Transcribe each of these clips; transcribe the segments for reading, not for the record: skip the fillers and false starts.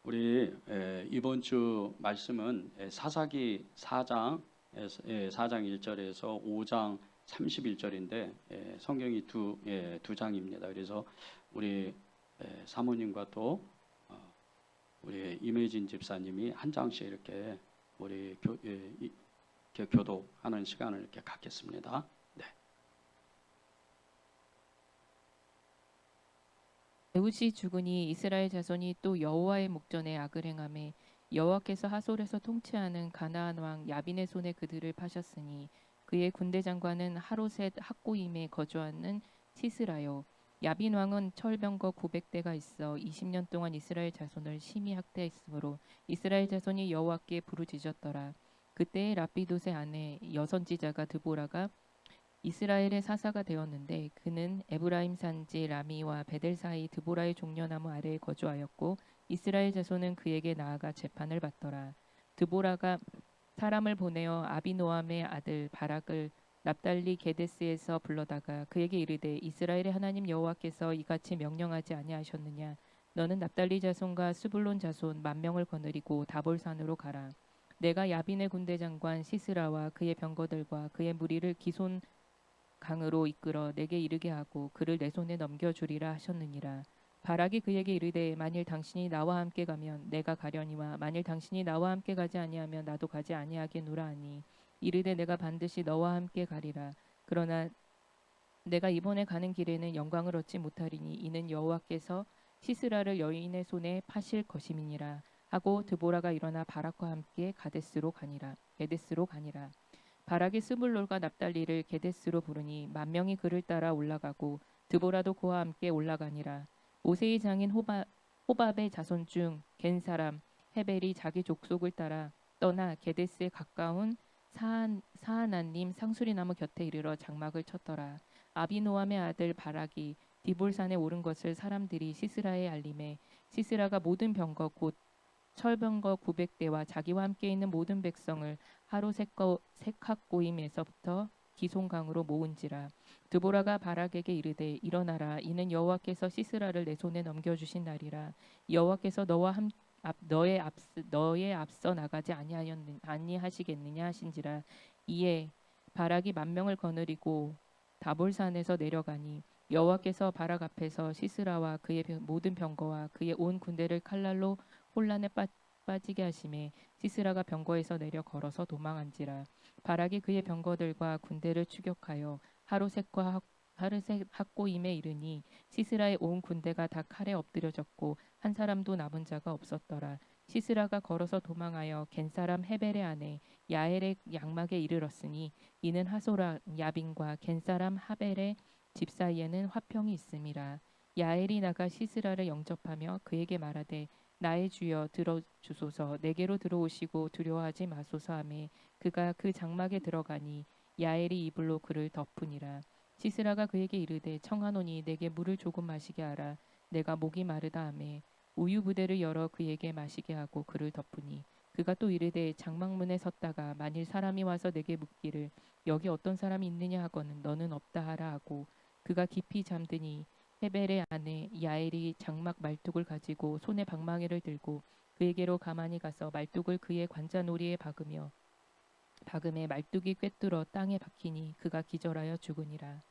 우리 이번 주 말씀은 사사기 4장 4장 1절에서 5장 31절인데 성경이 두 장입니다. 그래서 우리 사모님과 또 우리 임혜진 집사님이 한 장씩 이렇게 우리 교독하는 시간을 이렇게 갖겠습니다. 네. 에훗이 죽으니 이스라엘 자손이 또 여호와의 목전에 악을 행하매 여호와께서 하솔에서 통치하는 가나안 왕 야빈의 손에 그들을 파셨으니 그의 군대 장관은 하로셋 학고임에 거주하는 시스라요. 야빈 왕은 철병거 900대가 있어 20년 동안 이스라엘 자손을 심히 학대했으므로 이스라엘 자손이 여호와께 부르짖었더라. 그때에 라피돗의 아내 여선지자가 드보라가 이스라엘의 사사가 되었는데 그는 에브라임 산지 라미와 베델 사이 드보라의 종려나무 아래에 거주하였고 이스라엘 자손은 그에게 나아가 재판을 받더라. 드보라가 사람을 보내어 아비노함의 아들 바락을 납달리 게데스에서 불러다가 그에게 이르되 이스라엘의 하나님 여호와께서 이같이 명령하지 아니하셨느냐. 너는 납달리 자손과 스불론 자손 10,000명을 거느리고 다볼산으로 가라. 내가 야빈의 군대 장관 시스라와 그의 병거들과 그의 무리를 기손 강으로 이끌어 내게 이르게 하고 그를 내 손에 넘겨주리라 하셨느니라. 바락이 그에게 이르되 만일 당신이 나와 함께 가면 내가 가려니와 만일 당신이 나와 함께 가지 아니하면 나도 가지 아니하겠노라 하니 이르되 내가 반드시 너와 함께 가리라. 그러나 내가 이번에 가는 길에는 영광을 얻지 못하리니 이는 여호와께서 시스라를 여인의 손에 파실 것임이니라 하고 드보라가 일어나 바락과 함께 게데스로 가니라. 바락이 스불론과 납달리를 게데스로 부르니 10,000명이 그를 따라 올라가고 드보라도 그와 함께 올라가니라. 오세의 장인 호밥의 자손 중 겐 사람 헤벨이 자기 족속을 따라 떠나 게데스에 가까운 사하나님 상수리나무 곁에 이르러 장막을 쳤더라. 아비노함의 아들 바락이 디볼산에 오른 것을 사람들이 시스라에 알림해 시스라가 모든 병거 곧 철병거 900대와 자기와 함께 있는 모든 백성을 하루 색학고임에서부터 기송강으로 모은지라. 드보라가 바락에게 이르되 일어나라. 이는 여호와께서 시스라를 내 손에 넘겨주신 날이라. 여호와께서 너의 앞서 나가지 아니하시겠느냐 하신지라. 이에 바락이 10,000명을 거느리고 다볼산에서 내려가니 여호와께서 바락 앞에서 시스라와 그의 모든 병거와 그의 온 군대를 칼날로 혼란에 빠지게 하심에 시스라가 병거에서 내려 걸어서 도망한지라. 바락이 그의 병거들과 군대를 추격하여 하루셋 학고임에 이르니 시스라의 온 군대가 다 칼에 엎드려졌고 한 사람도 남은 자가 없었더라. 시스라가 걸어서 도망하여 겐 사람 헤벨의 아내 야엘의 양막에 이르렀으니 이는 하소라 야빈과 겐 사람 하벨의 집 사이에는 화평이 있음이라. 야엘이 나가 시스라를 영접하며 그에게 말하되 나의 주여 들어주소서. 내게로 들어오시고 두려워하지 마소서 하매 그가 그 장막에 들어가니 야엘이 이불로 그를 덮으니라. 시스라가 그에게 이르되 청하노니 내게 물을 조금 마시게 하라. 내가 목이 마르다 하매 우유 부대를 열어 그에게 마시게 하고 그를 덮으니 그가 또 이르되 장막문에 섰다가 만일 사람이 와서 내게 묻기를 여기 어떤 사람이 있느냐 하거든 너는 없다 하라 하고 그가 깊이 잠드니 헤벨의 아내 야엘이 장막 말뚝을 가지고 손에 방망이를 들고 그에게로 가만히 가서 말뚝을 그의 관자놀이에 박음에 말뚝이 꿰뚫어 땅에 박히니 그가 기절하여 죽으니라.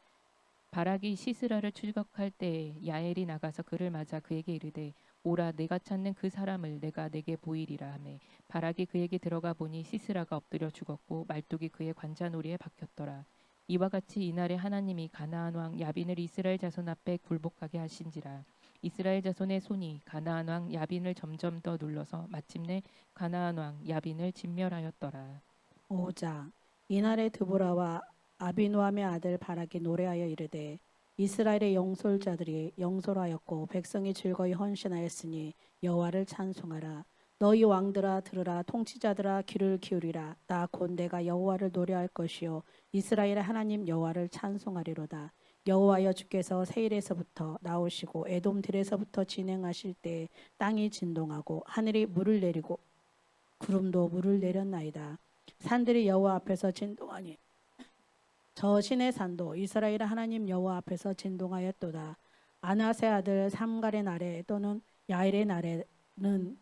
바락이 시스라를 추격할 때에 야엘이 나가서 그를 맞아 그에게 이르되 오라 내가 찾는 그 사람을 내가 내게 보이리라 하매 바락이 그에게 들어가 보니 시스라가 엎드려 죽었고 말뚝이 그의 관자놀이에 박혔더라. 이와 같이 이날에 하나님이 가나안 왕 야빈을 이스라엘 자손 앞에 굴복하게 하신지라. 이스라엘 자손의 손이 가나안 왕 야빈을 점점 더 눌러서 마침내 가나안 왕 야빈을 진멸하였더라. 5장. 이날에 드보라와 아비노함의 아들 바락이 노래하여 이르되 이스라엘의 영솔자들이 영솔하였고 백성이 즐거이 헌신하였으니 여호와를 찬송하라. 너희 왕들아 들으라. 통치자들아 귀를 기울이라. 나 곧 내가 여호와를 노래할 것이요 이스라엘의 하나님 여호와를 찬송하리로다. 여호와여 주께서 세일에서부터 나오시고 에돔 들에서부터 진행하실 때 땅이 진동하고 하늘이 물을 내리고 구름도 물을 내렸나이다. 산들이 여호와 앞에서 진동하니 저 신의 산도 이스라엘 하나님 여호와 앞에서 진동하였도다. 아나세 아들 삼갈의 날에 또는 야일의 날에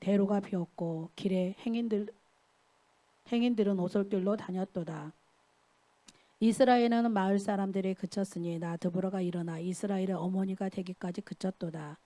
대로가 비었고 길에 행인들은 오솔길로 다녔도다. 이스라엘은 마을 사람들이 그쳤으니 나 드보라가 일어나 이스라엘의 어머니가 되기까지 그쳤도다.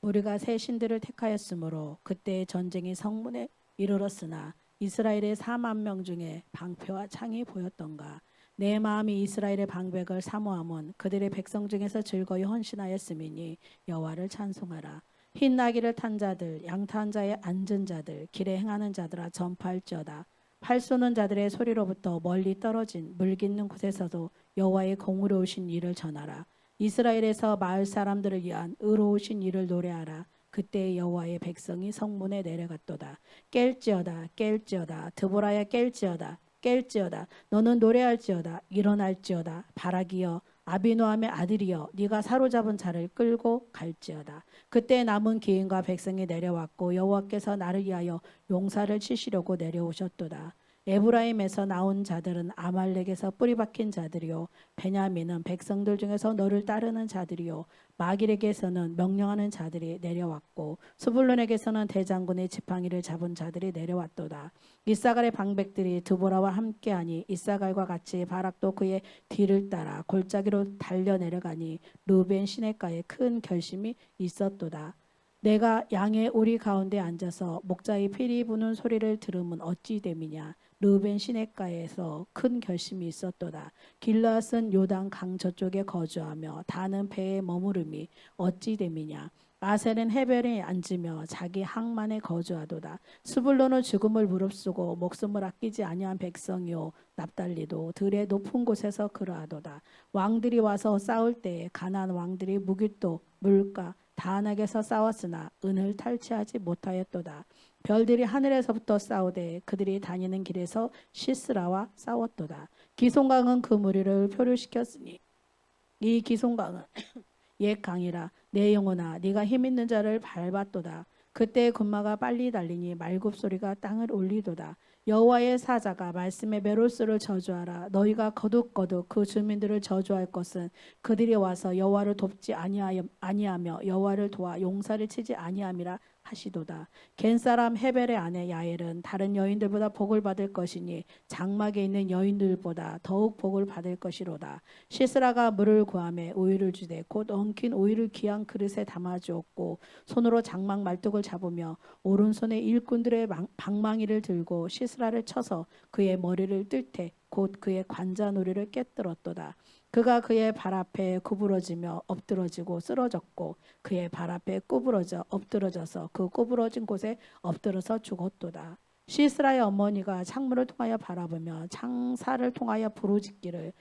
우리가 새 신들을 택하였으므로 그때의 전쟁이 성문에 이르렀으나 이스라엘의 4만 명 중에 방패와 창이 보였던가. 내 마음이 이스라엘의 방백을 사모함은 그들의 백성 중에서 즐거이 헌신하였음이니 여호와를 찬송하라. 흰 나귀를 탄 자들, 양탄 자에 앉은 자들, 길에 행하는 자들아 전파할지어다. 팔 쏘는 자들의 소리로부터 멀리 떨어진 물 깃는 곳에서도 여호와의 공의로우신 일을 전하라. 이스라엘에서 마을 사람들을 위한 의로우신 일을 노래하라. 그때 여호와의 백성이 성문에 내려갔도다. 깰지어다 깰지어다 드보라야 깰지어다 깰지어다 너는 노래할지어다 일어날지어다 바라기여 아비노함의 아들이여 네가 사로잡은 자를 끌고 갈지어다. 그때 남은 기인과 백성이 내려왔고 여호와께서 나를 위하여 용사를 치시려고 내려오셨도다. 에브라임에서 나온 자들은 아말렉에서 뿌리 박힌 자들이요 베냐민은 백성들 중에서 너를 따르는 자들이요 마길에게서는 명령하는 자들이 내려왔고 스불론에게서는 대장군의 지팡이를 잡은 자들이 내려왔도다. 이사갈의 방백들이 드보라와 함께하니 이사갈과 같이 바락도 그의 뒤를 따라 골짜기로 달려 내려가니 르벤 시냇가에 큰 결심이 있었도다. 내가 양의 우리 가운데 앉아서 목자의 피리 부는 소리를 들으면 어찌 됨이냐. 르벤 시냇가에서 큰 결심이 있었도다. 길르앗은 요단 강 저쪽에 거주하며 다는 배에 머무름이 어찌 됨이냐. 아셀은 해변에 앉으며 자기 항만에 거주하도다. 스불론은 죽음을 무릅쓰고 목숨을 아끼지 아니한 백성이요 납달리도 들의 높은 곳에서 그러하도다. 왕들이 와서 싸울 때에 가나안 왕들이 무기또 물가 다안에게서 싸웠으나 은을 탈취하지 못하였도다. 별들이 하늘에서부터 싸우되 그들이 다니는 길에서 시스라와 싸웠도다. 기송강은 그 무리를 표류시켰으니 이 기송강은 옛 강이라. 내 영혼아 네가 힘있는 자를 밟았도다. 그때 군마가 빨리 달리니 말굽소리가 땅을 울리도다. 여호와의 사자가 말씀의 메로스를 저주하라. 너희가 거듭거듭 그 주민들을 저주할 것은 그들이 와서 여호와를 돕지 아니하며 여호와를 도와 용사를 치지 아니함이라 하시도다. 겐사람 헤벨의 아내 야엘은 다른 여인들보다 복을 받을 것이니 장막에 있는 여인들보다 더욱 복을 받을 것이로다. 시스라가 물을 구하며 우유를 주되 곧 엉킨 우유를 귀한 그릇에 담아주었고 손으로 장막 말뚝을 잡으며 오른손에 일꾼들의 방망이를 들고 시스라를 쳐서 그의 머리를 뜰때 곧 그의 관자놀이를 깨뜨렸도다. 그가 그의 발 앞에 구부러지며 엎드러지고 쓰러졌고 그의 발 앞에 구부러져 엎드러져서 그 구부러진 곳에 엎드려서 죽었도다. 시스라의 어머니가 창문을 통하여 바라보며 창사를 통하여 부르짖기를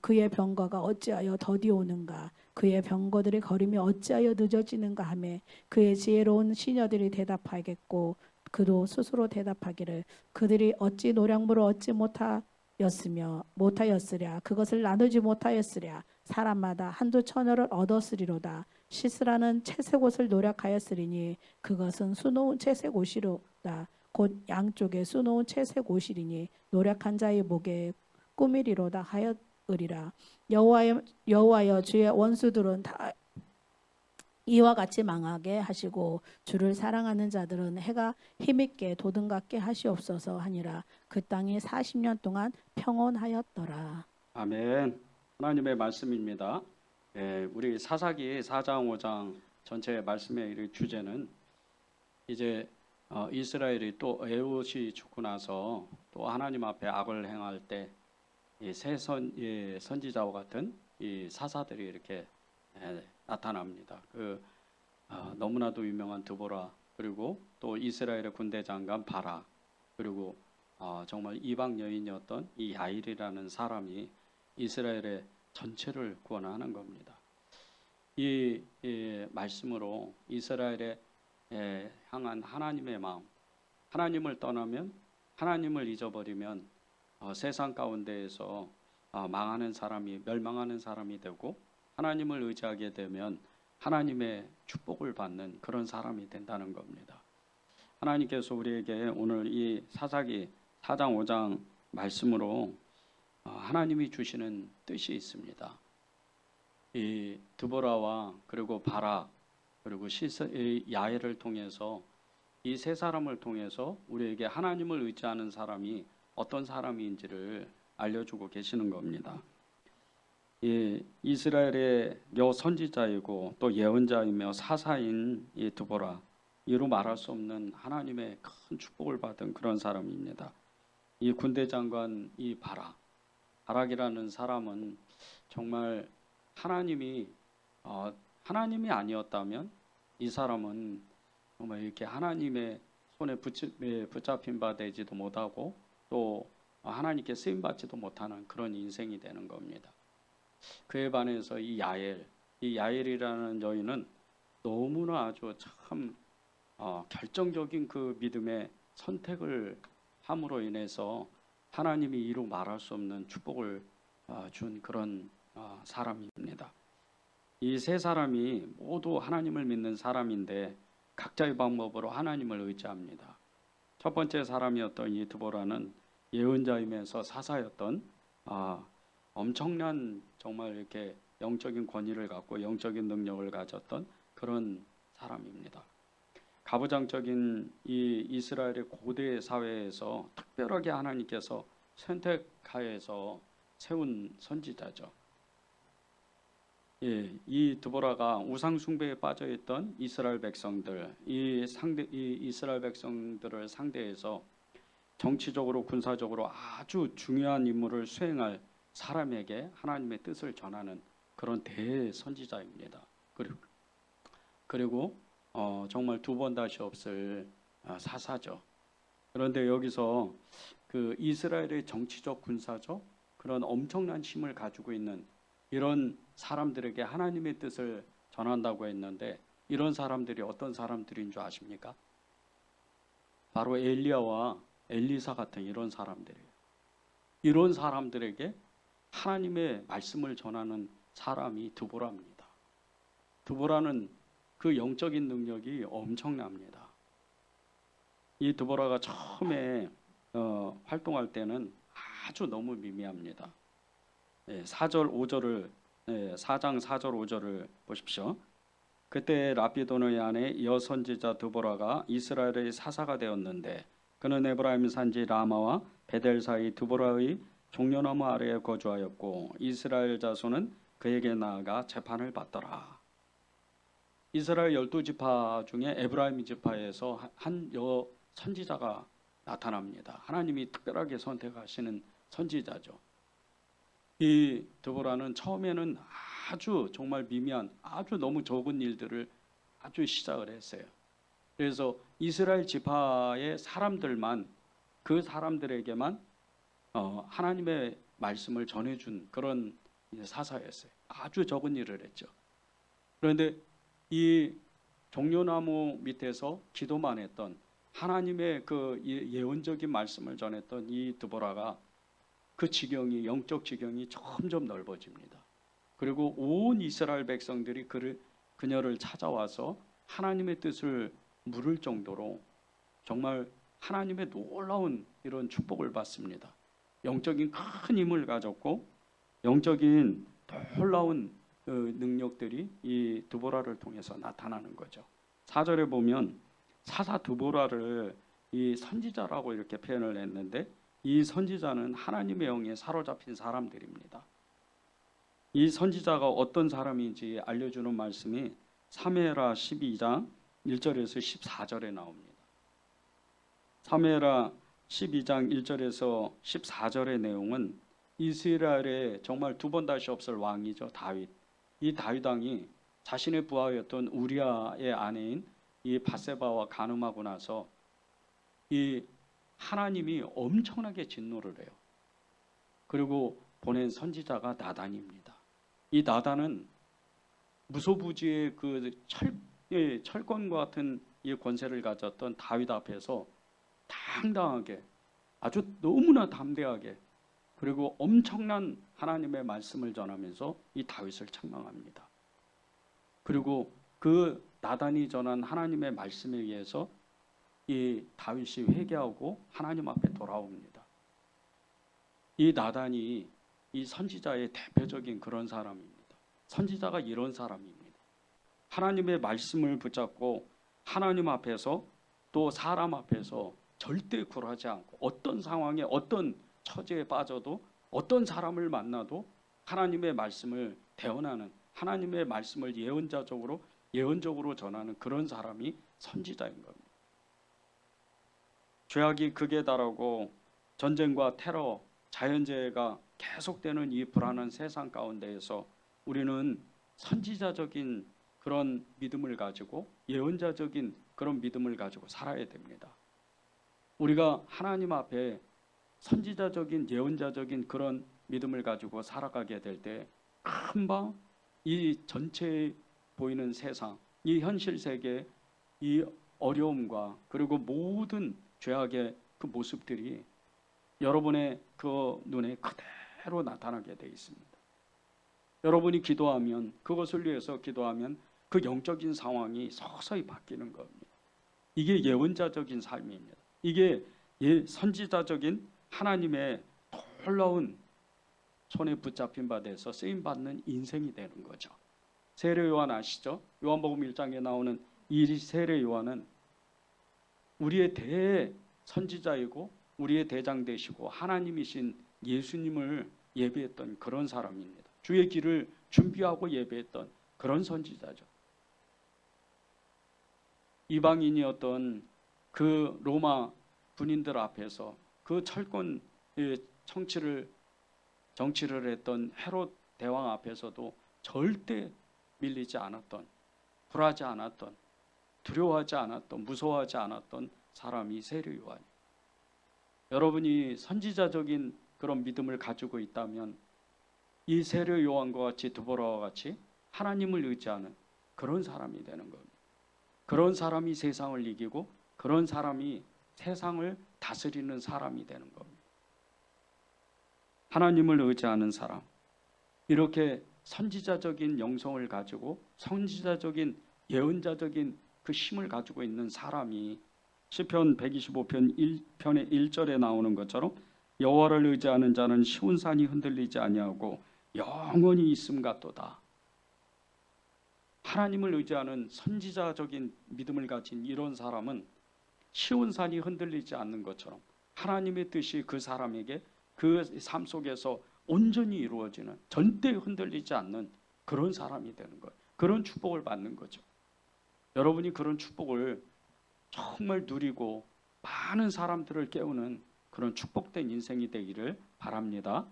그의 병거가 어찌하여 더디 오는가 그의 병거들의 걸음이 어찌하여 늦어지는가 하며 그의 지혜로운 시녀들이 대답하겠고 그도 스스로 대답하기를 그들이 어찌 노량물을 얻지 못하였으랴 그것을 나누지 못하였으랴 사람마다 한두 처녀를 얻었으리로다. 시스라는 채색 옷을 노력하였으리니 그것은 수놓은 채색 옷이로다. 곧 양쪽에 수놓은 채색 옷이리니 노력한 자의 목에 꾸미리로다 하였으리라. 여호와여 주의 원수들은 다 이와 같이 망하게 하시고 주를 사랑하는 자들은 해가 힘있게 도든갑게 하시옵소서 하니라. 그 땅이 40년 동안 평온하였더라. 아멘. 하나님의 말씀입니다. 우리 사사기 4장 5장 전체 말씀의 이 주제는 이제 이스라엘이 또 에롯이 죽고 나서 또 하나님 앞에 악을 행할 때 새 선지자와 같은 이 사사들이 이렇게 나타납니다. 너무나도 유명한 드보라 그리고 또 이스라엘의 군대 장관 바락 그리고 정말 이방 여인이었던 이 야일이라는 사람이 이스라엘의 전체를 구원하는 겁니다. 이 말씀으로 이스라엘에 향한 하나님의 마음, 하나님을 떠나면 하나님을 잊어버리면 세상 가운데에서 망하는 사람이 멸망하는 사람이 되고 하나님을 의지하게 되면 하나님의 축복을 받는 그런 사람이 된다는 겁니다. 하나님께서 우리에게 오늘 이 사사기 4장 5장 말씀으로 하나님이 주시는 뜻이 있습니다. 이 드보라와 그리고 바락 그리고 야엘을 통해서 이 세 사람을 통해서 우리에게 하나님을 의지하는 사람이 어떤 사람인지를 알려주고 계시는 겁니다. 이 이스라엘의 여 선지자이고 또 예언자이며 사사인 이 드보라, 이루 말할 수 없는 하나님의 큰 축복을 받은 그런 사람입니다. 이 군대 장관 이 바락이라는 사람은 정말 하나님이 아니었다면 이 사람은 정말 이렇게 하나님의 손에 붙잡힌 바 되지도 못하고 또 하나님께 쓰임 받지도 못하는 그런 인생이 되는 겁니다. 그에 반해서 이 야엘이라는 여인은 너무나 아주 참 결정적인 그 믿음의 선택을 함으로 인해서 하나님이 이루 말할 수 없는 축복을 준 그런 사람입니다. 이 세 사람이 모두 하나님을 믿는 사람인데 각자의 방법으로 하나님을 의지합니다. 첫 번째 사람이었던 이 드보라는 예언자이면서 사사였던 엄청난 정말 이렇게 영적인 권위를 갖고 영적인 능력을 가졌던 그런 사람입니다. 가부장적인 이 이스라엘의 고대 사회에서 특별하게 하나님께서 선택하여서 세운 선지자죠. 이 드보라가 우상 숭배에 빠져 있던 이스라엘 백성들, 이 이스라엘 백성들을 상대해서 정치적으로 군사적으로 아주 중요한 임무를 수행할 사람에게 하나님의 뜻을 전하는 그런 대선지자입니다. 그리고 정말 두 번 다시 없을 사사죠. 그런데 여기서 그 이스라엘의 정치적 군사적 그런 엄청난 힘을 가지고 있는 이런 사람들에게 하나님의 뜻을 전한다고 했는데 이런 사람들이 어떤 사람들인 줄 아십니까? 바로 엘리야와 엘리사 같은 이런 사람들이에요. 이런 사람들에게 하나님의 말씀을 전하는 사람이 드보라입니다. 드보라는 그 영적인 능력이 엄청납니다. 이 드보라가 처음에 활동할 때는 아주 너무 미미합니다. 4장 4절 5절을 보십시오. 그때 라피도노의 아내 여선지자 드보라가 이스라엘의 사사가 되었는데 그는 에브라임 산지 라마와 베델 사이 드보라의 종려나무 아래에 거주하였고 이스라엘 자손은 그에게 나아가 재판을 받더라. 이스라엘 12지파 중에 에브라임 지파에서 한 선지자가 나타납니다. 하나님이 특별하게 선택하시는 선지자죠. 이 드보라는 처음에는 아주 정말 미미한 아주 너무 적은 일들을 아주 시작을 했어요. 그래서 이스라엘 지파의 사람들만 그 사람들에게만 하나님의 말씀을 전해준 그런 사사였어요. 아주 적은 일을 했죠. 그런데 이 종려나무 밑에서 기도만 했던 하나님의 그 예언적인 말씀을 전했던 이 드보라가 그 지경이 영적 지경이 점점 넓어집니다. 그리고 온 이스라엘 백성들이 그녀를 찾아와서 하나님의 뜻을 물을 정도로 정말 하나님의 놀라운 이런 축복을 받습니다. 영적인 큰 힘을 가졌고 영적인 놀라운 능력들이 이 드보라를 통해서 나타나는 거죠. 4절에 보면 사사 드보라를 이 선지자라고 이렇게 표현을 했는데 이 선지자는 하나님의 영에 사로잡힌 사람들입니다. 이 선지자가 어떤 사람인지 알려주는 말씀이 사무엘하 12장 1절에서 14절에 나옵니다. 사무엘하 12장 1절에서 14절의 내용은 이스라엘의 정말 두 번 다시 없을 왕이죠. 다윗. 이 다윗 왕이 자신의 부하였던 우리아의 아내인 이 바세바와 간음하고 나서 이 하나님이 엄청나게 진노를 해요. 그리고 보낸 선지자가 나단입니다. 이 나단은 무소부지의 그 철권과 같은 이 권세를 가졌던 다윗 앞에서 당당하게 아주 너무나 담대하게 그리고 엄청난 하나님의 말씀을 전하면서 이 다윗을 책망합니다. 그리고 그 나단이 전한 하나님의 말씀에 의해서 이 다윗이 회개하고 하나님 앞에 돌아옵니다. 이 나단이 이 선지자의 대표적인 그런 사람입니다. 선지자가 이런 사람입니다. 하나님의 말씀을 붙잡고 하나님 앞에서 또 사람 앞에서 절대 굴하지 않고 어떤 상황에 어떤 처지에 빠져도 어떤 사람을 만나도 하나님의 말씀을 대언하는, 하나님의 말씀을 예언적으로 전하는 그런 사람이 선지자인 겁니다. 죄악이 극에 달하고 전쟁과 테러, 자연재해가 계속되는 이 불안한 세상 가운데에서 우리는 선지자적인 그런 믿음을 가지고, 예언자적인 그런 믿음을 가지고 살아야 됩니다. 우리가 하나님 앞에 선지자적인, 예언자적인 그런 믿음을 가지고 살아가게 될 때 금방 이 전체에 보이는 세상, 이 현실 세계, 이 어려움과 그리고 모든 죄악의 그 모습들이 여러분의 그 눈에 그대로 나타나게 되어 있습니다. 여러분이 기도하면, 그것을 위해서 기도하면 그 영적인 상황이 서서히 바뀌는 겁니다. 이게 예언자적인 삶입니다. 이게 선지자적인 하나님의 놀라운 손에 붙잡힌 바 돼서 쓰임받는 인생이 되는 거죠. 세례 요한 아시죠? 요한복음 1장에 나오는 이 세례 요한은 우리의 대선지자이고 우리의 대장 되시고 하나님이신 예수님을 예배했던 그런 사람입니다. 주의 길을 준비하고 예배했던 그런 선지자죠. 이방인이었던 그 로마 군인들 앞에서 그 철권 정치를 했던 헤롯 대왕 앞에서도 절대 밀리지 않았던, 굴하지 않았던, 두려워하지 않았던, 무서워하지 않았던 사람이 세례 요한이에요. 여러분이 선지자적인 그런 믿음을 가지고 있다면 이 세례 요한과 같이, 드보라와 같이 하나님을 의지하는 그런 사람이 되는 겁니다. 그런 사람이 세상을 이기고 그런 사람이 세상을 다스리는 사람이 되는 겁니다. 하나님을 의지하는 사람, 이렇게 선지자적인 영성을 가지고 선지자적인 예언자적인 그 힘을 가지고 있는 사람이 시편 125편 1편의 1절에 나오는 것처럼 여호와를 의지하는 자는 시온 산이 흔들리지 아니하고 영원히 있음 같도다. 하나님을 의지하는 선지자적인 믿음을 가진 이런 사람은 시온 산이 흔들리지 않는 것처럼 하나님의 뜻이 그 사람에게 그 삶 속에서 온전히 이루어지는, 절대 흔들리지 않는 그런 사람이 되는 거예요. 그런 축복을 받는 거죠. 여러분이 그런 축복을 정말 누리고 많은 사람들을 깨우는 그런 축복된 인생이 되기를 바랍니다.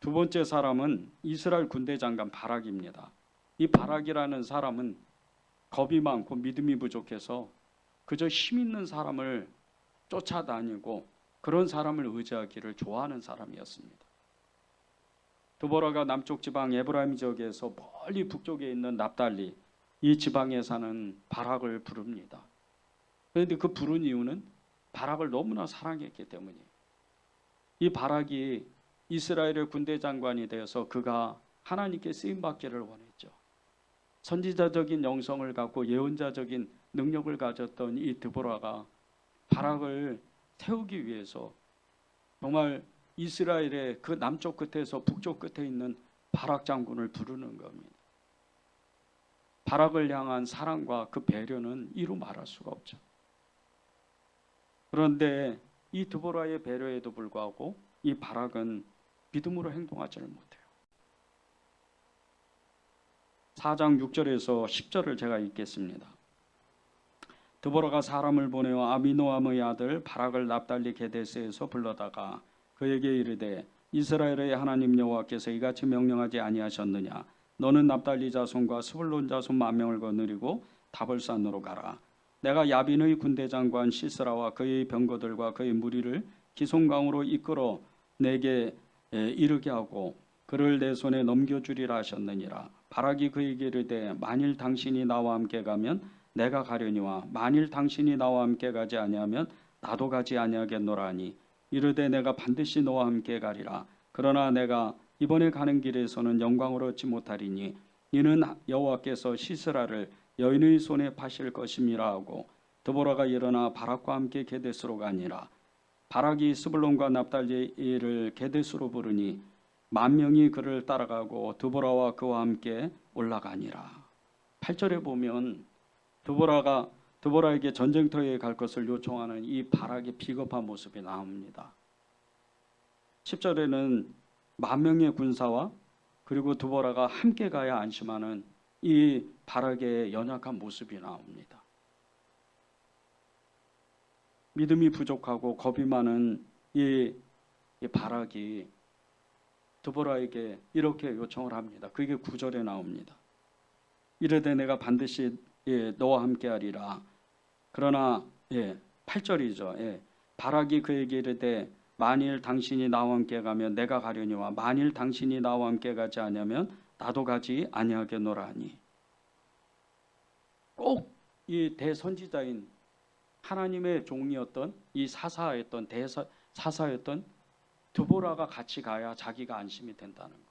두 번째 사람은 이스라엘 군대 장관 바락입니다. 이 바락이라는 사람은 겁이 많고 믿음이 부족해서 그저 힘 있는 사람을 쫓아다니고 그런 사람을 의지하기를 좋아하는 사람이었습니다. 드보라가 남쪽 지방 에브라임 지역에서 멀리 북쪽에 있는 납달리, 이 지방에 사는 바락을 부릅니다. 그런데 그 부른 이유는 바락을 너무나 사랑했기 때문이에요. 이 바락이 이스라엘의 군대 장관이 되어서 그가 하나님께 쓰임받기를 원했죠. 선지자적인 영성을 갖고 예언자적인 능력을 가졌던 이 드보라가 바락을 세우기 위해서 정말 이스라엘의 그 남쪽 끝에서 북쪽 끝에 있는 바락 장군을 부르는 겁니다. 바락을 향한 사랑과 그 배려는 이루 말할 수가 없죠. 그런데 이 드보라의 배려에도 불구하고 이 바락은 믿음으로 행동하지를 못해요. 4장 6절에서 10절을 제가 읽겠습니다. 드보라가 사람을 보내어 아비노함의 아들 바락을 납달리 게데스에서 불러다가 그에게 이르되 이스라엘의 하나님 여호와께서 이같이 명령하지 아니하셨느냐? 너는 납달리 자손과 스불론 자손 10,000명을 거느리고 다볼산으로 가라. 내가 야빈의 군대 장관 시스라와 그의 병거들과 그의 무리를 기송강으로 이끌어 내게 이르게 하고 그를 내 손에 넘겨주리라 하셨느니라. 바락이 그에게 이르되 만일 당신이 나와 함께 가면 내가 가려니와 만일 당신이 나와 함께 가지 아니하면 나도 가지 아니하겠노라 하니 이르되 내가 반드시 너와 함께 가리라. 그러나 내가 이번에 가는 길에서는 영광을 얻지 못하리니 이는 여호와께서 시스라를 여인의 손에 파실 것임이라 하고 드보라가 일어나 바락과 함께 게데스로 가니라. 바락이 스불론과 납달리를 게데스로 부르니 10,000명이 그를 따라가고 드보라와 그와 함께 올라가니라. 8절에 보면 드보라가 드보라에게 전쟁터에 갈 것을 요청하는 이 바락의 비겁한 모습이 나옵니다. 10절에는 10,000명의 군사와 그리고 드보라가 함께 가야 안심하는 이 바락의 연약한 모습이 나옵니다. 믿음이 부족하고 겁이 많은 이 바락이 드보라에게 이렇게 요청을 합니다. 그게 9절에 나옵니다. 이르되 내가 반드시 너와 함께하리라. 그러나 8절이죠. 바락이 그에게 이르되 만일 당신이 나와 함께 가면 내가 가려니와 만일 당신이 나와 함께 가지 아니하면 나도 가지 아니하겠노라 하니. 꼭 이 대선지자인 하나님의 종이었던 이 사사였던 사사였던 드보라가 같이 가야 자기가 안심이 된다는 거.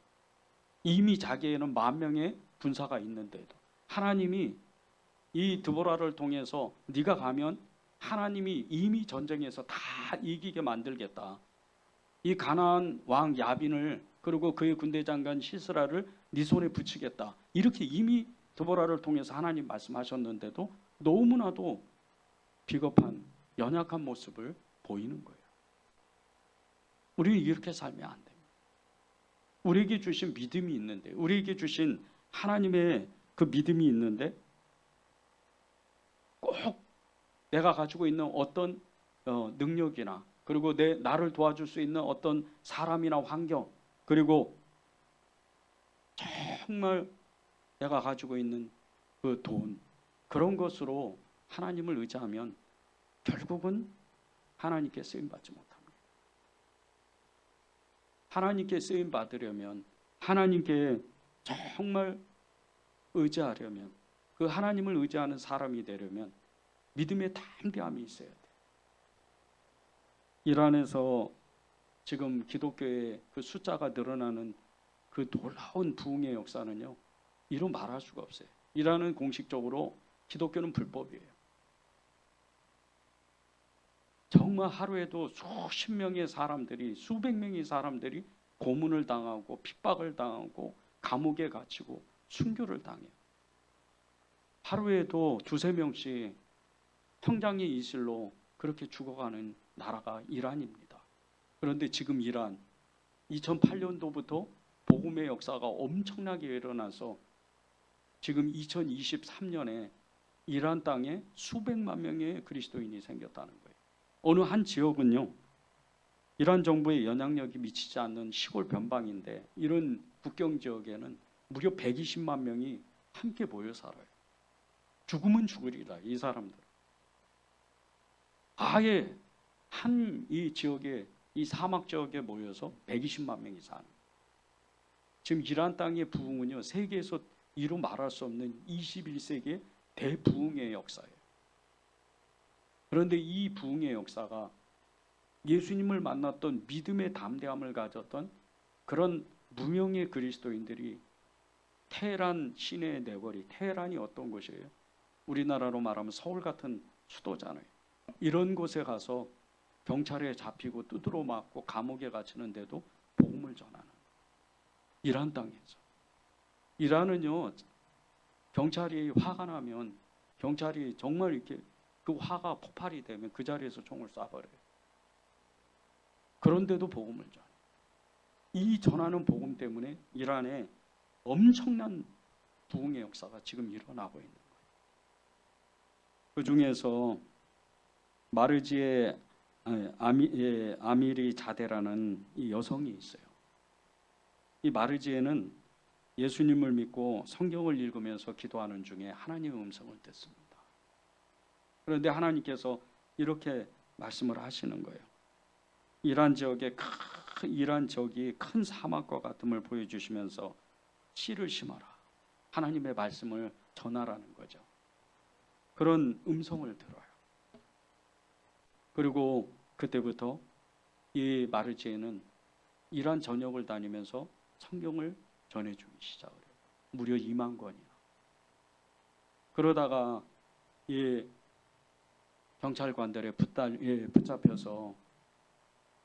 이미 자기에는 10,000명의 군사가 있는데도 하나님이 이 드보라를 통해서 네가 가면 하나님이 이미 전쟁에서 다 이기게 만들겠다. 이 가나안 왕 야빈을 그리고 그의 군대 장관 시스라를 네 손에 붙이겠다. 이렇게 이미 드보라를 통해서 하나님 말씀하셨는데도 너무나도 비겁한 연약한 모습을 보이는 거예요. 우리는 이렇게 살면 안 됩니다. 우리에게 주신 믿음이 있는데, 우리에게 주신 하나님의 그 믿음이 있는데 꼭 내가 가지고 있는 어떤 능력이나 그리고 나를 도와줄 수 있는 어떤 사람이나 환경, 그리고 정말 내가 가지고 있는 그 돈, 그런 것으로 하나님을 의지하면 결국은 하나님께 쓰임받지 못합니다. 하나님께 쓰임 받으려면, 하나님께 정말 의지하려면, 그 하나님을 의지하는 사람이 되려면 믿음의 담대함이 있어야 돼요. 이란에서 지금 기독교의 그 숫자가 늘어나는 그 놀라운 부흥의 역사는요, 이루 말할 수가 없어요. 이란은 공식적으로 기독교는 불법이에요. 정말 하루에도 수십 명의 사람들이, 수백 명의 사람들이 고문을 당하고 핍박을 당하고 감옥에 갇히고 순교를 당해요. 하루에도 2-3명씩 형장의 이슬로 그렇게 죽어가는 나라가 이란입니다. 그런데 지금 이란 2008년도부터 복음의 역사가 엄청나게 일어나서 지금 2023년에 이란 땅에 수백만 명의 그리스도인이 생겼다는 거예요. 어느 한 지역은요, 이란 정부의 영향력이 미치지 않는 시골 변방인데 이런 국경 지역에는 무려 120만 명이 함께 모여 살아요. 죽으면 죽으리라, 이 사람들. 아예 한 이 지역에, 이 사막 지역에 모여서 120만 명이 사는. 지금 이란 땅의 부흥은요, 세계에서 이루 말할 수 없는 21세기의 대부흥의 역사예요. 그런데 이 부흥의 역사가 예수님을 만났던 믿음의 담대함을 가졌던 그런 무명의 그리스도인들이, 테헤란 시내의 내거리, 테헤란이 어떤 곳이에요? 우리나라로 말하면 서울 같은 수도잖아요. 이런 곳에 가서 경찰에 잡히고 두드러 맞고 감옥에 갇히는데도 복음을 전하는, 이란 땅에서. 이란은요, 경찰이 화가 나면, 경찰이 정말 이렇게 그 화가 폭발이 되면 그 자리에서 총을 쏴버려요. 그런데도 복음을 전해요. 이 전하는 복음 때문에 이란에 엄청난 부흥의 역사가 지금 일어나고 있는 거예요. 그 중에서 마르지의 아미리 자데라는 이 여성이 있어요. 이 마르지에는 예수님을 믿고 성경을 읽으면서 기도하는 중에 하나님의 음성을 듣습니다. 그런데 하나님께서 이렇게 말씀을 하시는 거예요. 이란 지역이 큰 사막과 같음을 보여주시면서 씨를 심어라, 하나님의 말씀을 전하라는 거죠. 그런 음성을 들어요. 그리고 그때부터 이 마르지에는 이란 전역을 다니면서 성경을 전해주기 시작을 해요. 무려 2만 권이나. 그러다가 이 경찰관들에 붙잡혀서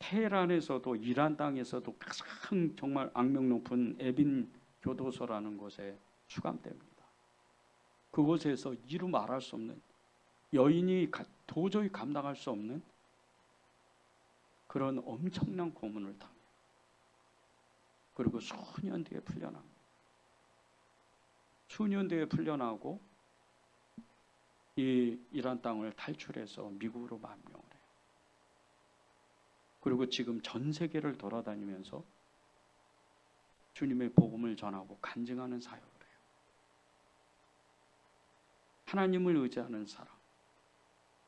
테헤란에서도, 이란 땅에서도 가장 정말 악명 높은 에빈 교도소라는 곳에 수감됩니다. 그곳에서 이루 말할 수 없는 여인이 도저히 감당할 수 없는 그런 엄청난 고문을 당해요. 그리고 수년 뒤에 풀려납니다. 수년 뒤에 풀려나고 이 이란 땅을 탈출해서 미국으로 망명을 해요. 그리고 지금 전 세계를 돌아다니면서 주님의 복음을 전하고 간증하는 사역을 해요. 하나님을 의지하는 사람,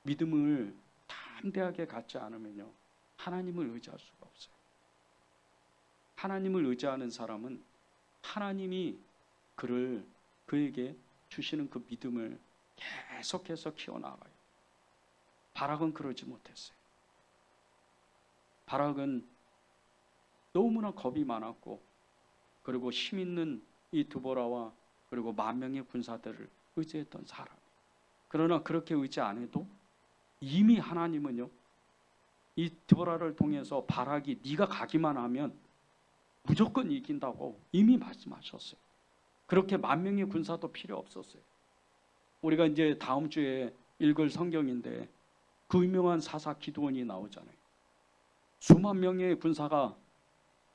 믿음을 담대하게 갖지 않으면요, 하나님을 의지할 수가 없어요. 하나님을 의지하는 사람은 하나님이 그에게 주시는 그 믿음을 계속해서 키워나가요. 바락은 그러지 못했어요. 바락은 너무나 겁이 많았고, 그리고 힘 있는 이 드보라와 그리고 10,000명의 군사들을 의지했던 사람. 그러나 그렇게 의지 안 해도 이미 하나님은요, 이 드보라를 통해서 바락이 네가 가기만 하면 무조건 이긴다고 이미 말씀하셨어요. 그렇게 10,000명의 군사도 필요 없었어요. 우리가 이제 다음 주에 읽을 성경인데 그 유명한 사사 기드온이 나오잖아요. 수만 명의 군사가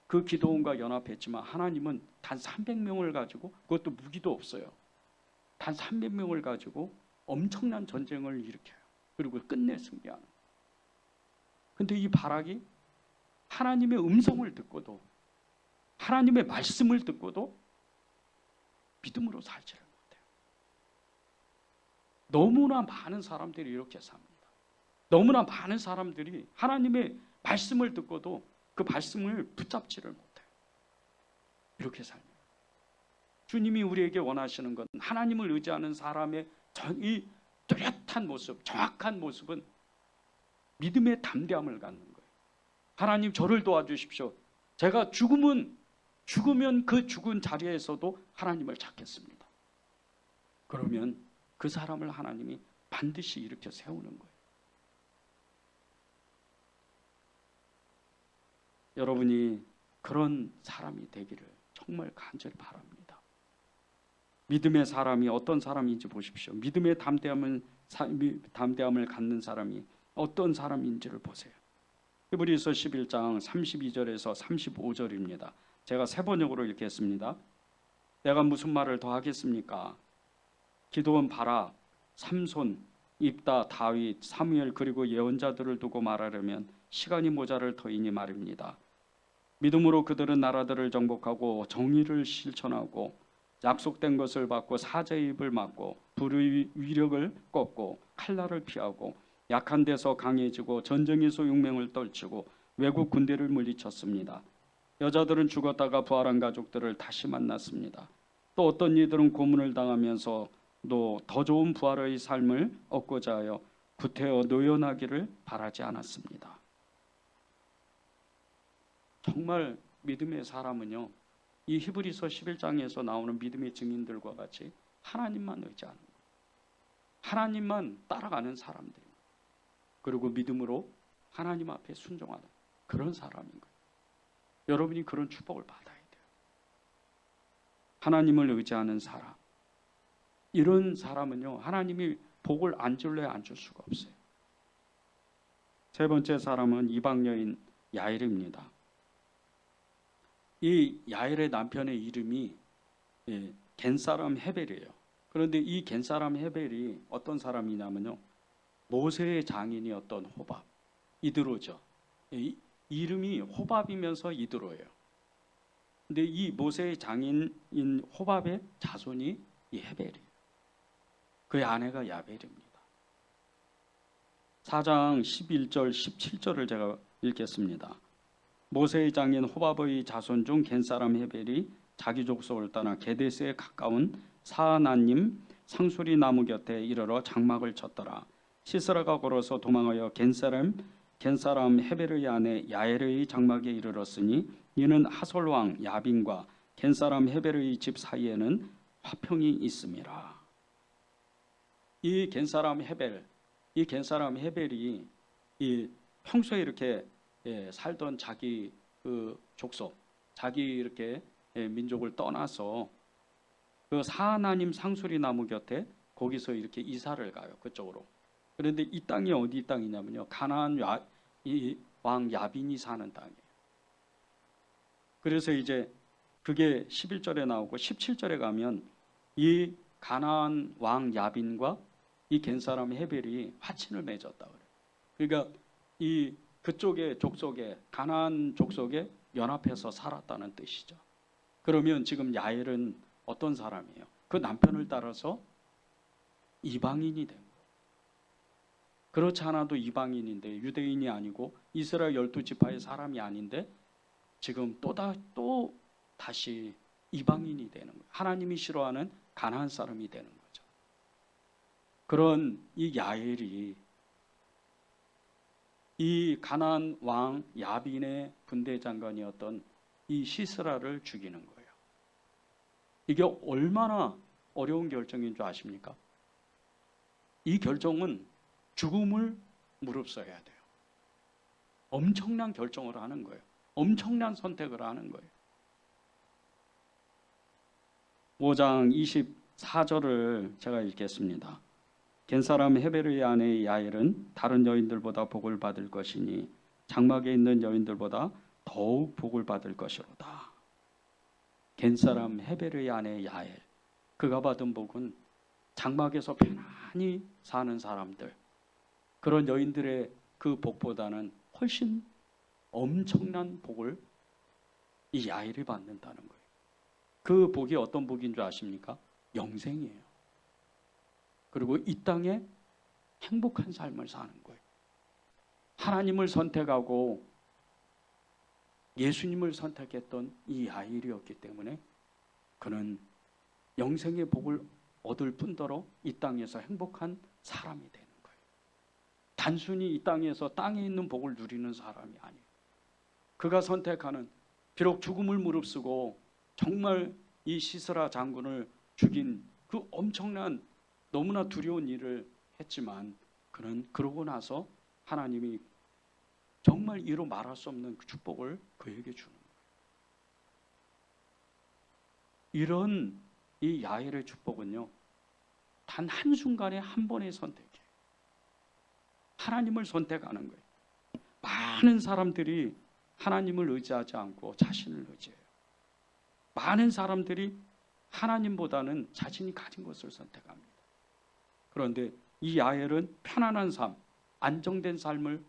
그 기드온과 연합했지만 하나님은 단 300명을 가지고, 그것도 무기도 없어요. 단 300명을 가지고 엄청난 전쟁을 일으켜요. 그리고 끝내 승리하는. 근데 이 바락이 하나님의 음성을 듣고도, 하나님의 말씀을 듣고도 믿음으로 살지를 못해요. 너무나 많은 사람들이 이렇게 삽니다. 너무나 많은 사람들이 하나님의 말씀을 듣고도 그 말씀을 붙잡지를 못해요. 이렇게 삽니다. 주님이 우리에게 원하시는 건, 하나님을 의지하는 사람의 이 뚜렷한 모습, 정확한 모습은 믿음의 담대함을 갖는 거예요. 하나님, 저를 도와주십시오. 제가 죽으면 그 죽은 자리에서도 하나님을 찾겠습니다. 그러면 그 사람을 하나님이 반드시 일으켜 세우는 거예요. 여러분이 그런 사람이 되기를 정말 간절히 바랍니다. 믿음의 사람이 어떤 사람인지 보십시오. 믿음의 담대함을 갖는 사람이 어떤 사람인지를 보세요. 히브리서 11장 32절에서 35절입니다. 제가 세 번역으로 읽겠습니다. 내가 무슨 말을 더 하겠습니까? 기드온, 바락, 삼손, 입다, 다윗, 사무엘, 그리고 예언자들을 두고 말하려면 시간이 모자랄 터이니 말입니다. 믿음으로 그들은 나라들을 정복하고 정의를 실천하고 약속된 것을 받고 사자의 입을 막고 불의 위력을 꺾고 칼날을 피하고 약한 데서 강해지고 전쟁에서 용맹을 떨치고 외국 군대를 물리쳤습니다. 여자들은 죽었다가 부활한 가족들을 다시 만났습니다. 또 어떤 이들은 고문을 당하면서도 더 좋은 부활의 삶을 얻고자 하여 구태여 노연하기를 바라지 않았습니다. 정말 믿음의 사람은요, 이 히브리서 11장에서 나오는 믿음의 증인들과 같이 하나님만 의지하는 거예요. 하나님만 따라가는 사람들입니다. 그리고 믿음으로 하나님 앞에 순종하는 그런 사람인 거예요. 여러분이 그런 축복을 받아야 돼요. 하나님을 의지하는 사람, 이런 사람은요, 하나님이 복을 안 줄래 안 줄 수가 없어요. 세 번째 사람은 이방 여인 야엘입니다. 이 야엘의 남편의 이름이 겐사람 헤벨이에요. 그런데 이 겐사람 헤벨이 어떤 사람이냐면요, 모세의 장인이었던 호밥, 이드로죠. 이름이 호밥이면서 이드로예요. 근데 이 모세의 장인인 호밥의 자손이 이 헤벨이에요. 그의 아내가 야벨입니다. 4장 11절 17절을 제가 읽겠습니다. 모세의 장인 호밥의 자손 중 겐사람 헤벨이 자기 족속을 떠나 게데스에 가까운 사하나님 상수리 나무 곁에 이르러 장막을 쳤더라. 시스라가 걸어서 도망하여 겐사람 헤벨의 아내 야엘의 장막에 이르렀으니 이는 하솔 왕 야빈과 겐사람 헤벨의 집 사이에는 화평이 있음이라. 이 겐사람 헤벨이 이 평소에 이렇게 살던 자기 그 족속, 자기 이렇게 민족을 떠나서 그 사하나님 상수리 나무 곁에 거기서 이렇게 이사를 가요. 그쪽으로. 그런데 이 땅이 어디 땅이냐면요, 가나안 왕 야빈이 사는 땅이에요. 그래서 이제 그게 11절에 나오고 17절에 가면 이 가나안 왕 야빈과 이 겐사람 헤벨이 화친을 맺었다 그래요. 그러니까 이 그쪽의 족속에, 가나안 족속에 연합해서 살았다는 뜻이죠. 그러면 지금 야엘은 어떤 사람이에요? 그 남편을 따라서 이방인이 된 거예요. 그렇지 않아도 이방인인데, 유대인이 아니고 이스라엘 12지파의 사람이 아닌데 지금 또 다시 이방인이 되는 거예요. 하나님이 싫어하는 가나안 사람이 되는 거죠. 그런 이 야엘이 이 가나안 왕 야빈의 군대 장관이었던 이 시스라를 죽이는 거예요. 이게 얼마나 어려운 결정인 줄 아십니까? 이 결정은 죽음을 무릅써야 돼요. 엄청난 결정을 하는 거예요. 엄청난 선택을 하는 거예요. 5장 24절을 제가 읽겠습니다. 겐사람 헤베르의 아내 야엘은 다른 여인들보다 복을 받을 것이니 장막에 있는 여인들보다 더욱 복을 받을 것이로다. 겐사람 헤베르의 아내 야엘, 그가 받은 복은 장막에서 편안히 사는 사람들, 그런 여인들의 그 복보다는 훨씬 엄청난 복을 이 야엘이 받는다는 거예요. 그 복이 어떤 복인 줄 아십니까? 영생이에요. 그리고 이 땅에 행복한 삶을 사는 거예요. 하나님을 선택하고 예수님을 선택했던 이 야엘이었기 때문에 그는 영생의 복을 얻을 뿐더러 이 땅에서 행복한 사람이 되는 거예요. 단순히 이 땅에서 땅에 있는 복을 누리는 사람이 아니에요. 그가 선택하는, 비록 죽음을 무릅쓰고 정말 이 시스라 장군을 죽인 그 엄청난 너무나 두려운 일을 했지만 그는 그러고 나서 하나님이 정말 이로 말할 수 없는 그 축복을 그에게 주는 거예요. 이런 이 야엘의 축복은요, 단 한순간에 한 번의 선택이에요. 하나님을 선택하는 거예요. 많은 사람들이 하나님을 의지하지 않고 자신을 의지해요. 많은 사람들이 하나님보다는 자신이 가진 것을 선택합니다. 그런데 이 야엘은 편안한 삶, 안정된 삶을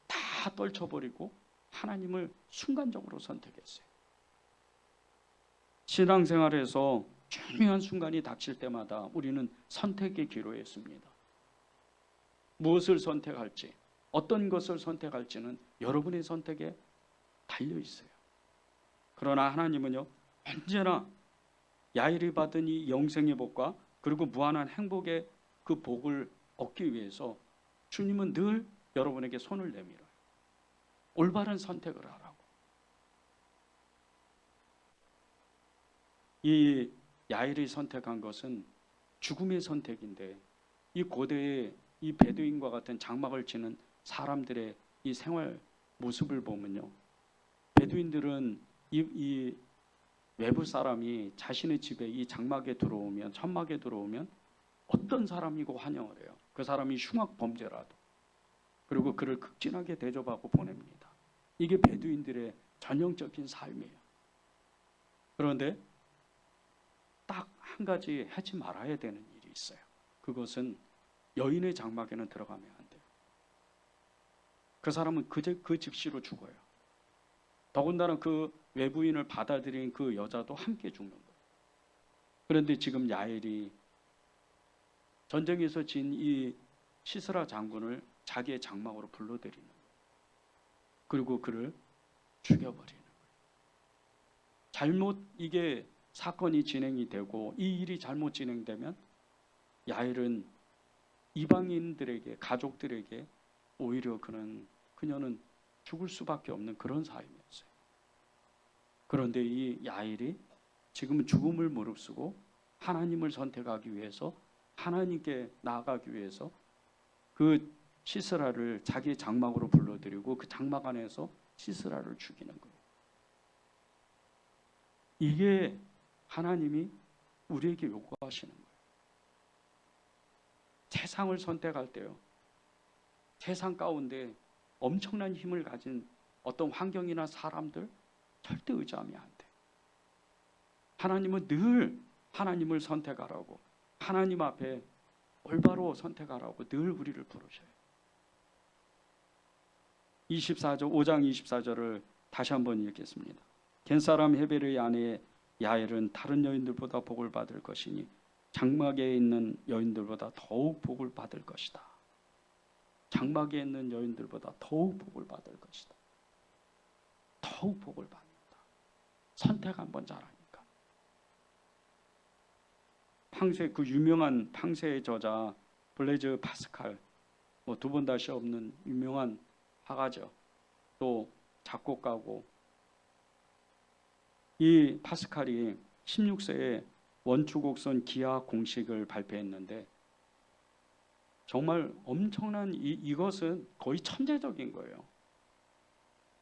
다 떨쳐버리고 하나님을 순간적으로 선택했어요. 신앙생활에서 중요한 순간이 닥칠 때마다 우리는 선택의 기로에 있습니다. 무엇을 선택할지, 어떤 것을 선택할지는 여러분의 선택에 달려 있어요. 그러나 하나님은요, 언제나 야엘이 받은 이 영생의 복과 그리고 무한한 행복의 그 복을 얻기 위해서 주님은 늘 여러분에게 손을 내밀어요. 올바른 선택을 하라고. 이 야엘이 선택한 것은 죽음의 선택인데, 이 고대의 이 베두인과 같은 장막을 치는 사람들의 이 생활 모습을 보면요, 베두인들은 이 외부 사람이 자신의 집에 이 장막에 들어오면, 천막에 들어오면 어떤 사람이고 환영을 해요. 그 사람이 흉악 범죄라도. 그리고 그를 극진하게 대접하고 보냅니다. 이게 베두인들의 전형적인 삶이에요. 그런데 딱 한 가지 하지 말아야 되는 일이 있어요. 그것은 여인의 장막에는 들어가면 안 돼요. 그 사람은 그 즉시로 죽어요. 더군다나 그 외부인을 받아들인 그 여자도 함께 죽는 거예요. 그런데 지금 야엘이 전쟁에서 진 이 시스라 장군을 자기의 장막으로 불러들이는 거예요. 그리고 그를 죽여버리는 거예요. 잘못 이게 사건이 진행이 되고 이 일이 잘못 진행되면 야엘은 이방인들에게, 가족들에게 오히려 그녀는 죽을 수밖에 없는 그런 삶이었어요. 그런데 이 야엘이 지금은 죽음을 무릅쓰고 하나님을 선택하기 위해서, 하나님께 나아가기 위해서 그 시스라를 자기의 장막으로 불러들이고 그 장막 안에서 시스라를 죽이는 거예요. 이게 하나님이 우리에게 요구하시는 거예요. 세상을 선택할 때요, 세상 가운데 엄청난 힘을 가진 어떤 환경이나 사람들 절대 의지하면 안 돼. 하나님은 늘 하나님을 선택하라고, 하나님 앞에 올바로 선택하라고 늘 우리를 부르셔요. 5장 24절을 다시 한번 읽겠습니다. 겐사람 헤벨의 아내 야엘은 다른 여인들보다 복을 받을 것이니 장막에 있는 여인들보다 더욱 복을 받을 것이다. 장막에 있는 여인들보다 더욱 복을 받을 것이다. 더욱 복을 받는다. 선택 한번 잘하니까. 팡세, 그 유명한 팡세의 저자 블레즈 파스칼, 뭐 두 번 다시 없는 유명한 화가죠. 또 작곡가고, 이 파스칼이 16세에 원추곡선 기하 공식을 발표했는데 정말 엄청난 이것은 거의 천재적인 거예요.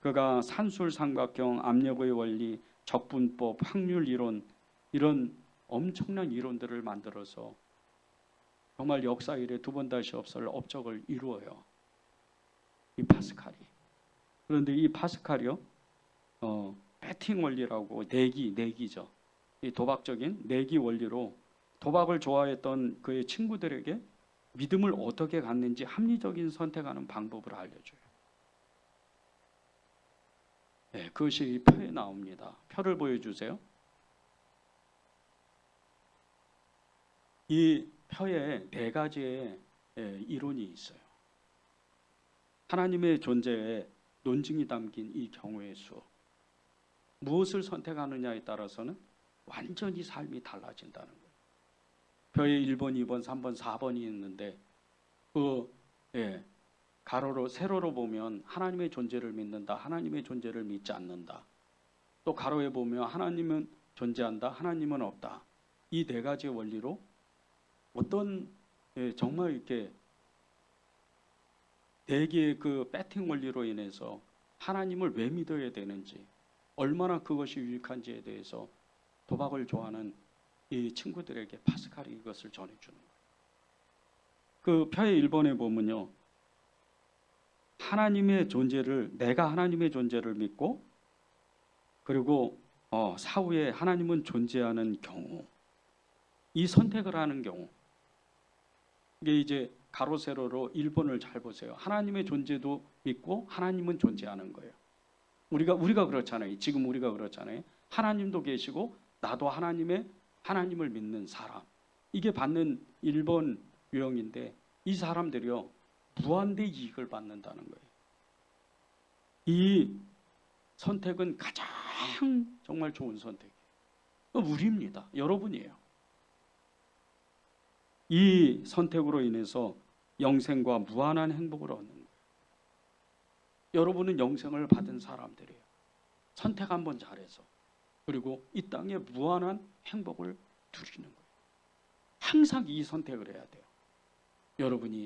그가 산술 삼각형, 압력의 원리, 적분법, 확률 이론, 이런 엄청난 이론들을 만들어서 정말 역사 이래 두 번 다시 없을 업적을 이루어요. 이 파스칼이. 그런데 이 파스칼이요, 배팅 원리라고 내기죠. 이 도박적인 내기 원리로 도박을 좋아했던 그의 친구들에게 믿음을 어떻게 갖는지 합리적인 선택하는 방법을 알려줘요. 네, 그것이 이 표에 나옵니다. 표를 보여주세요. 이 표에 네 가지의 이론이 있어요. 하나님의 존재에 논증이 담긴 이 경우의 수, 무엇을 선택하느냐에 따라서는 완전히 삶이 달라진다는 거예요. 표에 1번, 2번, 3번, 4번이 있는데 가로로 세로로 보면 하나님의 존재를 믿는다, 하나님의 존재를 믿지 않는다. 또 가로에 보면 하나님은 존재한다, 하나님은 없다. 이 네 가지의 원리로 어떤 정말 이렇게 네 개의 그 배팅 원리로 인해서 하나님을 왜 믿어야 되는지, 얼마나 그것이 유익한지에 대해서 도박을 좋아하는 이 친구들에게 파스칼이 이것을 전해주는 거예요. 그 표의 1번에 보면요, 하나님의 존재를, 내가 하나님의 존재를 믿고, 그리고 사후에 하나님은 존재하는 경우, 이 선택을 하는 경우, 이게 이제 가로 세로로 1번을 잘 보세요. 하나님의 존재도 믿고 하나님은 존재하는 거예요. 우리가 그렇잖아요. 지금 우리가 그렇잖아요. 하나님도 계시고 나도 하나님을 믿는 사람. 이게 받는 1번 유형인데, 이 사람들이요, 무한대 이익을 받는다는 거예요. 이 선택은 가장 정말 좋은 선택이에요. 우리입니다. 여러분이에요. 이 선택으로 인해서 영생과 무한한 행복을 얻는 거예요. 여러분은 영생을 받은 사람들이에요. 선택 한번 잘해서. 그리고 이 땅에 무한한 행복을 누리는 거예요. 항상 이 선택을 해야 돼요.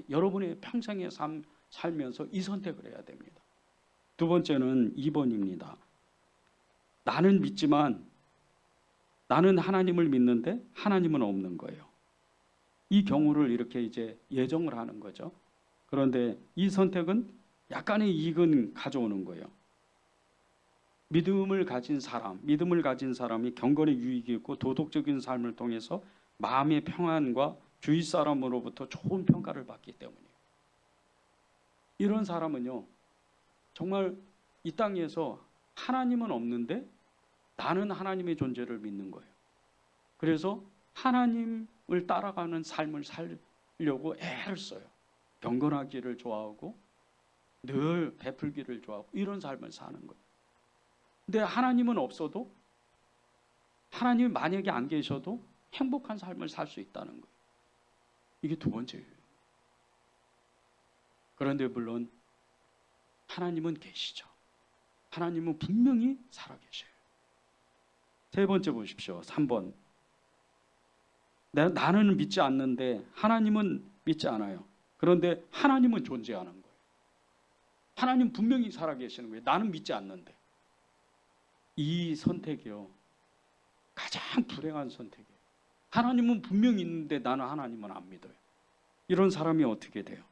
여러분의 평생의 삶 살면서 이 선택을 해야 됩니다. 두 번째는 2번입니다. 나는 믿지만, 나는 하나님을 믿는데 하나님은 없는 거예요. 이 경우를 이렇게 이제 예정을 하는 거죠. 그런데 이 선택은 약간의 이익은 가져오는 거예요. 믿음을 가진 사람이 경건의 유익이 있고 도덕적인 삶을 통해서 마음의 평안과 주위 사람으로부터 좋은 평가를 받기 때문이에요. 이런 사람은요, 정말 이 땅에서 하나님은 없는데 나는 하나님의 존재를 믿는 거예요. 그래서 하나님을 따라가는 삶을 살려고 애를 써요. 경건하기를 좋아하고 늘 베풀기를 좋아하고 이런 삶을 사는 거예요. 근데 하나님은 없어도, 하나님이 만약에 안 계셔도 행복한 삶을 살 수 있다는 거예요. 이게 두 번째예요. 그런데 물론 하나님은 계시죠. 하나님은 분명히 살아계셔요. 세 번째 보십시오. 3번. 나는 믿지 않는데 하나님은 믿지 않아요. 그런데 하나님은 존재하는 거예요. 하나님 분명히 살아계시는 거예요. 나는 믿지 않는데. 이 선택이요, 가장 불행한 선택이에요. 하나님은 분명히 있는데 나는 하나님은 안 믿어요. 이런 사람이 어떻게 돼요?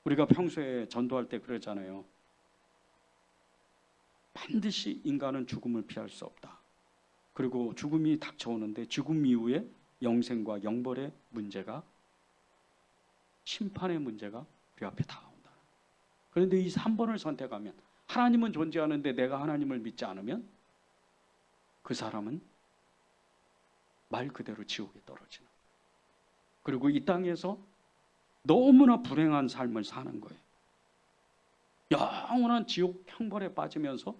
우리가 평소에 전도할 때 그러잖아요. 반드시 인간은 죽음을 피할 수 없다. 그리고 죽음이 닥쳐오는데 죽음 이후에 영생과 영벌의 문제가, 심판의 문제가 우리 앞에 다가온다. 그런데 이 3번을 선택하면, 하나님은 존재하는데 내가 하나님을 믿지 않으면 그 사람은 말 그대로 지옥에 떨어지는 거예요. 그리고 이 땅에서 너무나 불행한 삶을 사는 거예요. 영원한 지옥 형벌에 빠지면서,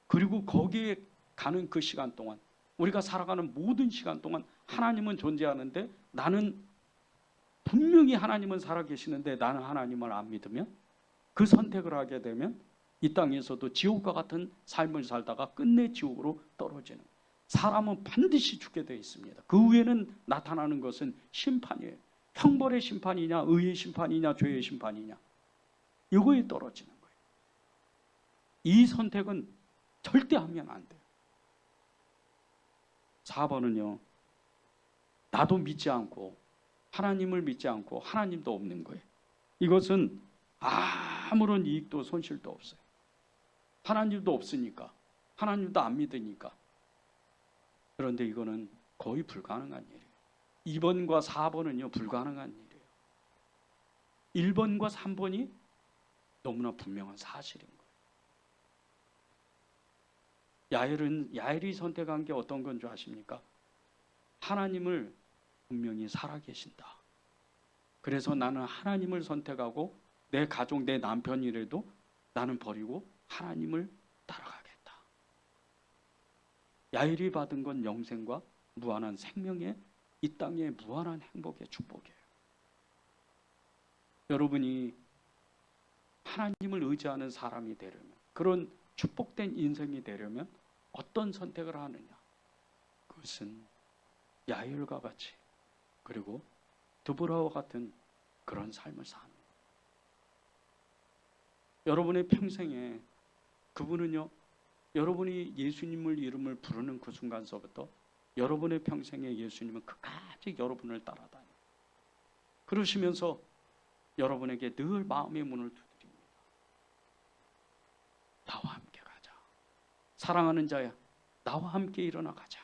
그리고 거기에 가는 그 시간 동안, 우리가 살아가는 모든 시간 동안 하나님은 존재하는데 나는 분명히 하나님은 살아계시는데 나는 하나님을 안 믿으면, 그 선택을 하게 되면 이 땅에서도 지옥과 같은 삶을 살다가 끝내 지옥으로 떨어지는, 사람은 반드시 죽게 되어 있습니다. 그 후에는 나타나는 것은 심판이에요. 형벌의 심판이냐, 의의 심판이냐, 죄의 심판이냐, 이거에 떨어지는 거예요. 이 선택은 절대 하면 안 돼요. 4번은요, 나도 믿지 않고 하나님을 믿지 않고 하나님도 없는 거예요. 이것은 아무런 이익도 손실도 없어요. 하나님도 없으니까, 하나님도 안 믿으니까. 그런데 이거는 거의 불가능한 일이에요. 2번과 4번은요 불가능한 일이에요. 1번과 3번이 너무나 분명한 사실인 거예요. 야엘이 선택한 게 어떤 건 줄 아십니까? 하나님을 분명히 살아계신다. 그래서 나는 하나님을 선택하고 내 가족, 내 남편이라도 나는 버리고 하나님을 따라가겠다. 야엘이 받은 건 영생과 무한한 생명의, 이 땅의 무한한 행복의 축복이에요. 여러분이 하나님을 의지하는 사람이 되려면, 그런 축복된 인생이 되려면 어떤 선택을 하느냐? 그것은 야엘과 같이, 그리고 드보라와 같은 그런 삶을 사는 거예요. 여러분의 평생에 그분은요, 여러분이 예수님을 이름을 부르는 그 순간서부터 여러분의 평생에 예수님은 끝까지 여러분을 따라다녀요. 그러시면서 여러분에게 늘 마음의 문을 두드립니다. 나와 함께 가자. 사랑하는 자야, 나와 함께 일어나 가자.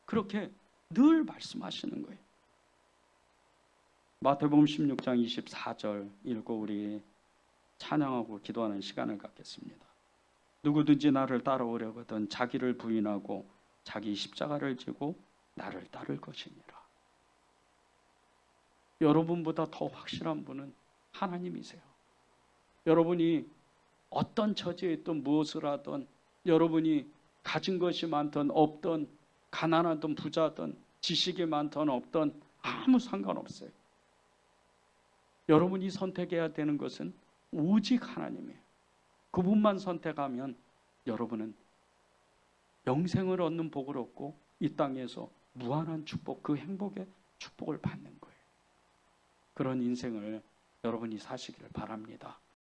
그렇게 늘 말씀하시는 거예요. 마태복음 16장 24절 읽고 우리 찬양하고 기도하는 시간을 갖겠습니다. 누구든지 나를 따라오려거든 자기를 부인하고 자기 십자가를 지고 나를 따를 것이니라. 여러분보다 더 확실한 분은 하나님이세요. 여러분이 어떤 처지에 있든 무엇을 하든, 여러분이 가진 것이 많든 없든, 가난하든 부자든, 지식이 많든 없든 아무 상관없어요. 여러분이 선택해야 되는 것은 오직 하나님이에요. 그분만 선택하면 여러분은 영생을 얻는 복을 얻고 이 땅에서 무한한 축복, 그 행복의 축복을 받는 거예요. 그런 인생을 여러분이 사시기를 바랍니다.